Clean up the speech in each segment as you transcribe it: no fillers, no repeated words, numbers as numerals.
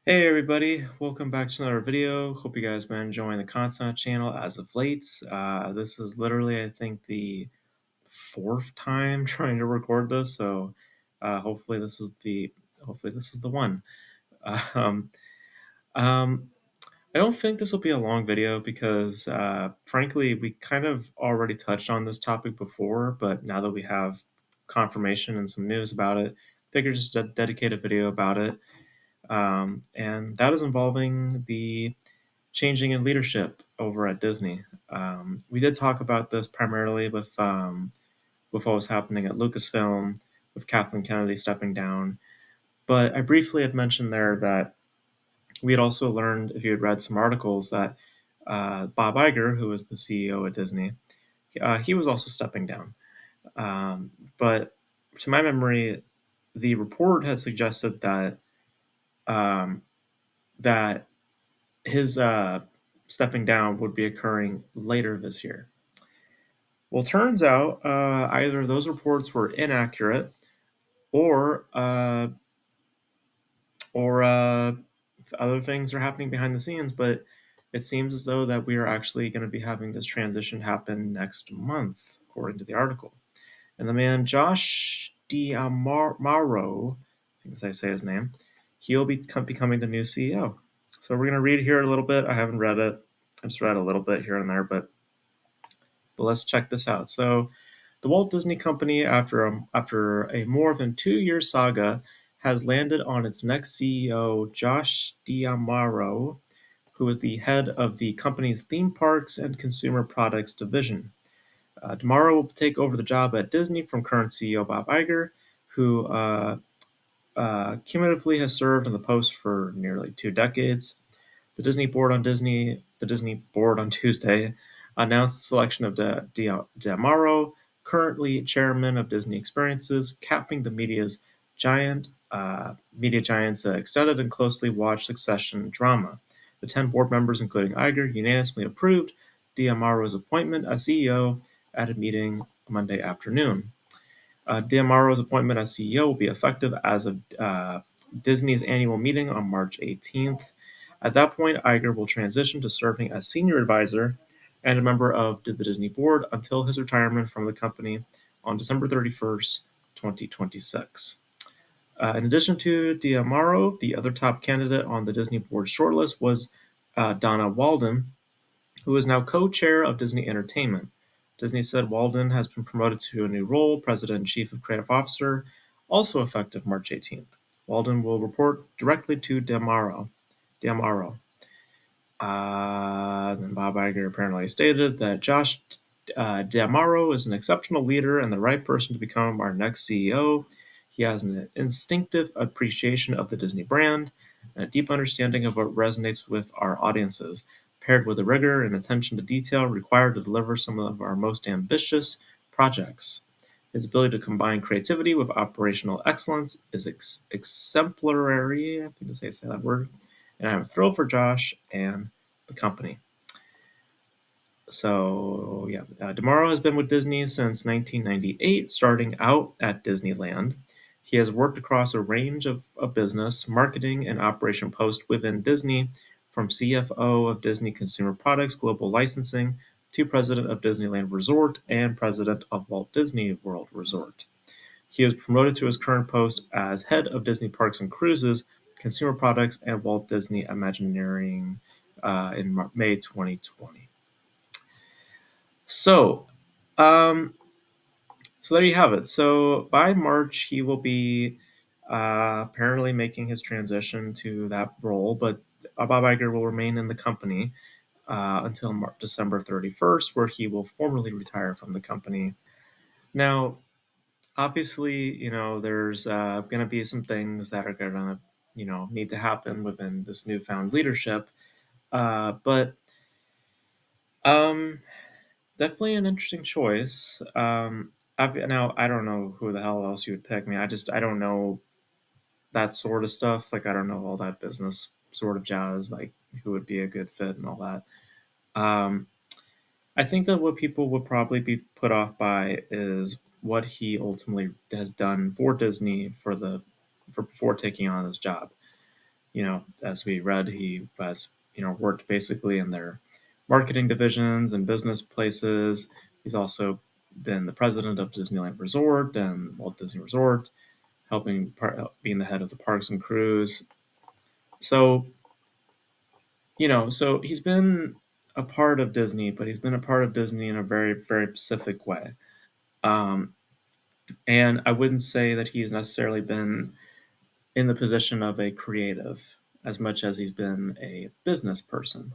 Hey everybody, welcome back to another video. Hope you guys been enjoying the content channel as of late. This is literally, I think, the fourth time trying to record this, so hopefully this is the one. Um, um, I don't think this will be a long video because, frankly, we kind of already touched on this topic before, but now that we have confirmation and some news about it, figured just to dedicate a video about it. And that is involving the changing in leadership over at Disney. We did talk about this primarily with what was happening at Lucasfilm, with Kathleen Kennedy stepping down. But I briefly had mentioned there that we had also learned, if you had read some articles, that Bob Iger, who was the CEO at Disney, he was also stepping down. But to my memory, the report had suggested um, that his stepping down would be occurring later this year. Well, turns out either those reports were inaccurate or uh, or other things are happening behind the scenes. But it seems as though that we are actually going to be having this transition happen next month, according to the article. And the man Josh D'Amaro, I think that's how I say his name, he'll be becoming the new CEO. So we're going to read here a little bit. I haven't read it. I just read a little bit here and there, but let's check this out. So, the Walt Disney Company, after a more than 2-year saga, has landed on its next CEO, Josh D'Amaro, who is the head of the company's theme parks and consumer products division. D'Amaro will take over the job at Disney from current CEO Bob Iger, who cumulatively has served in the post for nearly 2 decades. The Disney board on Tuesday announced the selection of D'Amaro, currently chairman of Disney Experiences, capping the media giant's extended and closely watched succession drama. The 10 board members, including Iger, unanimously approved D'Amaro's appointment as CEO at a meeting Monday afternoon. D'Amaro's appointment as CEO will be effective as of Disney's annual meeting on March 18th. At that point, Iger will transition to serving as senior advisor and a member of the Disney board until his retirement from the company on December 31st, 2026. In addition to D'Amaro, the other top candidate on the Disney board shortlist was Donna Walden, who is now co-chair of Disney Entertainment. Disney said Walden has been promoted to a new role, President and Chief Creative Officer, also effective March 18th. Walden will report directly to D'Amaro. Then Bob Iger apparently stated that Josh D'Amaro is an exceptional leader and the right person to become our next CEO. He has an instinctive appreciation of the Disney brand and a deep understanding of what resonates with our audiences, paired with the rigor and attention to detail required to deliver some of our most ambitious projects. His ability to combine creativity with operational excellence is exemplary. I think that's how you say that word. And I'm thrilled for Josh and the company. So, yeah, D'Amaro has been with Disney since 1998, starting out at Disneyland. He has worked across a range of business, marketing, and operation posts within Disney, from CFO of Disney Consumer Products Global Licensing to president of Disneyland Resort and president of Walt Disney World Resort. He was promoted to his current post as head of Disney Parks and Cruises, Consumer Products, and Walt Disney Imagineering in May 2020. So, um, so there you have it. So by March, he will be apparently making his transition to that role, but Bob Iger will remain in the company until December 31st, where he will formally retire from the company. Now, obviously, there's going to be some things that are going to, need to happen within this newfound leadership. But um, definitely an interesting choice. Now I don't know who the hell else you would pick. I don't know that sort of stuff. Like I don't know all that business sort of jazz. Like who would be a good fit and all that. Um, I think that what people would probably be put off by is what he ultimately has done for Disney for before taking on this job. as we read, he has worked basically in their marketing divisions and business places. He's also been the president of Disneyland Resort and Walt Disney Resort, being the head of the parks and cruise. So so he's been a part of Disney, but he's been a part of Disney in a very, very specific way. Um, and I wouldn't say that he's necessarily been in the position of a creative as much as he's been a business person.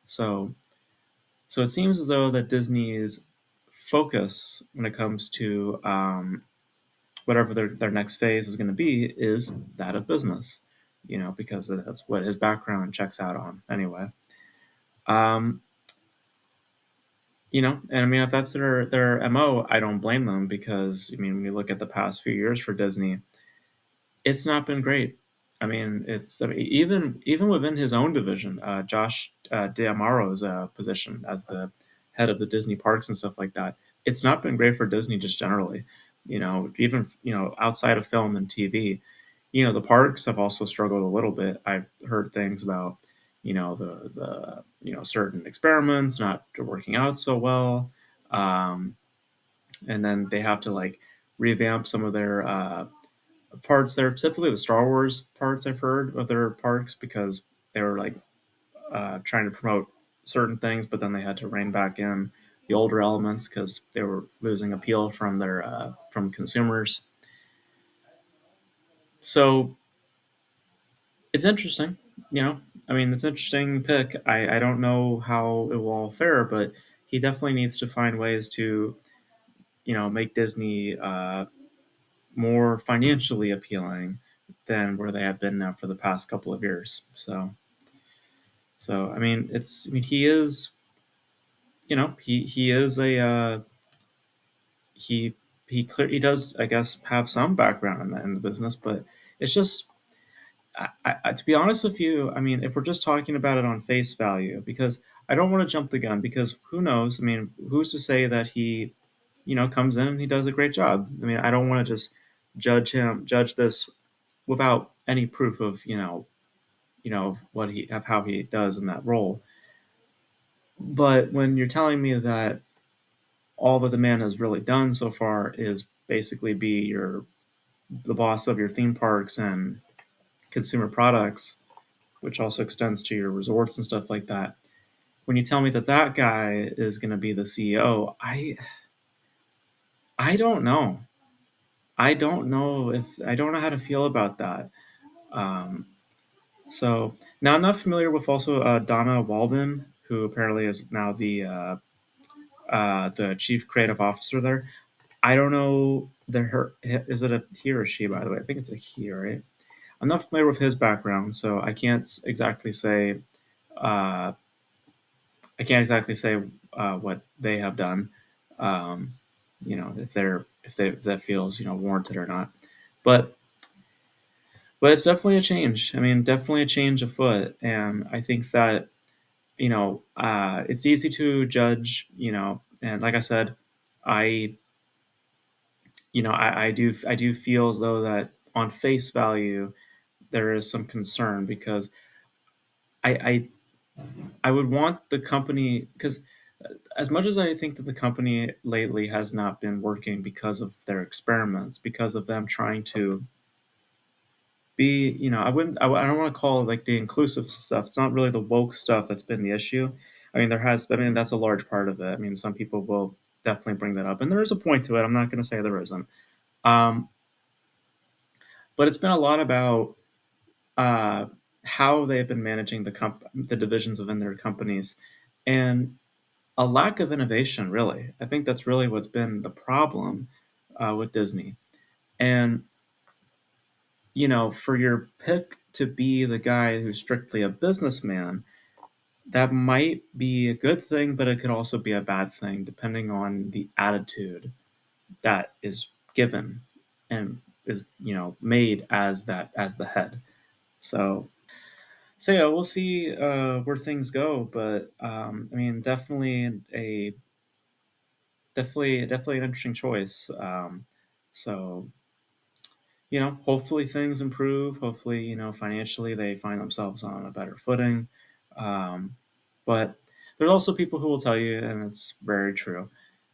So, so it seems as though that Disney's focus when it comes to whatever their next phase is going to be is that of business, because that's what his background checks out on anyway. Um, and I mean, if that's their MO, I don't blame them because I mean, when you look at the past few years for Disney, it's not been great. I mean, even within his own division, Josh D'Amaro's position as the head of the Disney parks and stuff like that, it's not been great for Disney just generally. Even outside of film and TV, the parks have also struggled a little bit. I've heard things about the certain experiments not working out so well, um, and then they have to like revamp some of their parts there, specifically the Star Wars parts I've heard of their parks because they were like trying to promote certain things, but then they had to rein back in the older elements because they were losing appeal from their from consumers. So it's interesting, I mean, it's an interesting pick. I don't know how it will all fare, but he definitely needs to find ways to make Disney more financially appealing than where they have been now for the past couple of years. So I mean, he is, he is a he he does, I guess, have some background in the business, but it's just to be honest with you, I mean, if we're just talking about it on face value, because I don't want to jump the gun, because who knows? I mean, who's to say that he, comes in and he does a great job? I mean, I don't want to just judge this without any proof of of of how he does in that role. But when you're telling me that all that the man has really done so far is basically be the boss of your theme parks and consumer products, which also extends to your resorts and stuff like that. When you tell me that that guy is going to be the CEO, I don't know. I don't know how to feel about that. Um, so now I'm not familiar with also Donna Walden, who apparently is now the chief creative officer there. I don't know is it a he or she, by the way? I think it's a he, right? I'm not familiar with his background, so exactly say uh, I can't exactly say what they have done. Um, if that feels warranted or not. But it's definitely a change. I mean, definitely a change afoot, and I think that it's easy to judge. And like I said, I I do feel as though that on face value there is some concern because I I, I would want the company because as much as I think that the company lately has not been working because of their experiments, because of them trying to be, I don't want to call it like the inclusive stuff. It's not really the woke stuff that's been the issue. I mean, that's a large part of it. I mean, some people will definitely bring that up, and there is a point to it. I'm not going to say there isn't. Um, but it's been a lot about uh, how they've been managing the divisions within their companies, and a lack of innovation. Really, I think that's really what's been the problem with Disney. And for your pick to be the guy who's strictly a businessman, that might be a good thing, but it could also be a bad thing depending on the attitude that is given and is made as the head. So yeah, we'll see where things go, but I mean, definitely an interesting choice. So hopefully things improve. Hopefully, financially they find themselves on a better footing. Um, but there's also people who will tell you, and it's very true,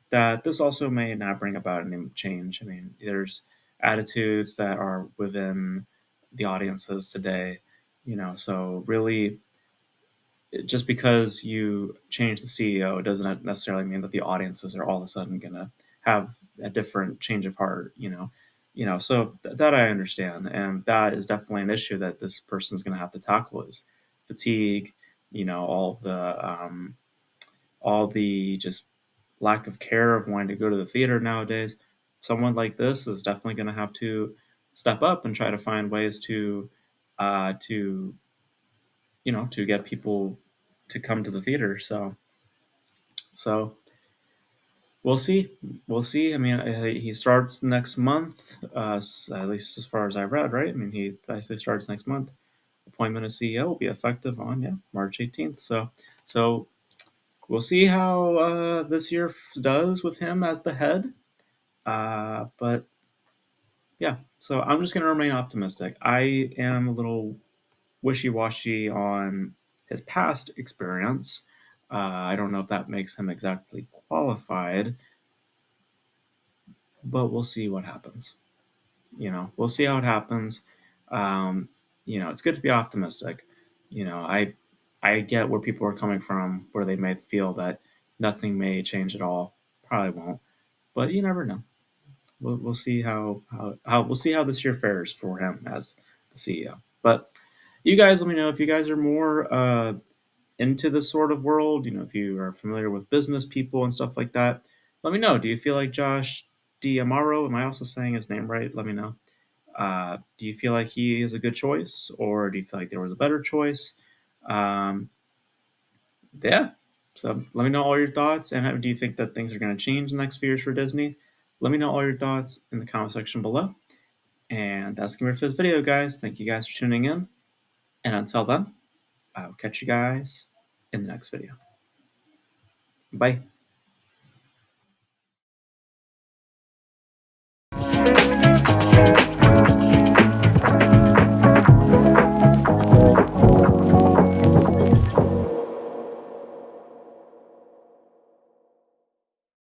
that this also may not bring about any change. I mean, there's attitudes that are within the audiences today, so really just because you change the CEO doesn't necessarily mean that the audiences are all of a sudden gonna have a different change of heart, So that I understand, and that is definitely an issue that this person's gonna have to tackle is fatigue, all the just lack of care of wanting to go to the theater nowadays. Someone like this is definitely gonna have to step up and try to find ways to get people to come to the theater. So we'll see. We'll see. I mean, he starts next month, at least as far as I read, right? I mean, he actually starts next month. Appointment of CEO will be effective on March 18th. So we'll see how this year does with him as the head. But yeah, so I'm just gonna remain optimistic. I am a little wishy-washy on his past experience. I don't know if that makes him exactly qualified, but we'll see what happens. We'll see how it happens. Um, it's good to be optimistic. I get where people are coming from, where they may feel that nothing may change at all. Probably won't, but you never know. We'll see how we'll see how this year fares for him as the CEO. But you guys, let me know if you guys are more into this sort of world, if you are familiar with business people and stuff like that, let me know. Do you feel like Josh D'Amaro? Am I also saying his name right? Let me know. Do you feel like he is a good choice, or do you feel like there was a better choice? Um, yeah. So let me know all your thoughts. And how, do you think that things are going to change in the next few years for Disney? Let me know all your thoughts in the comment section below. And that's going to be it for this video, guys. Thank you guys for tuning in. And until then, I'll catch you guys in the next video. Bye.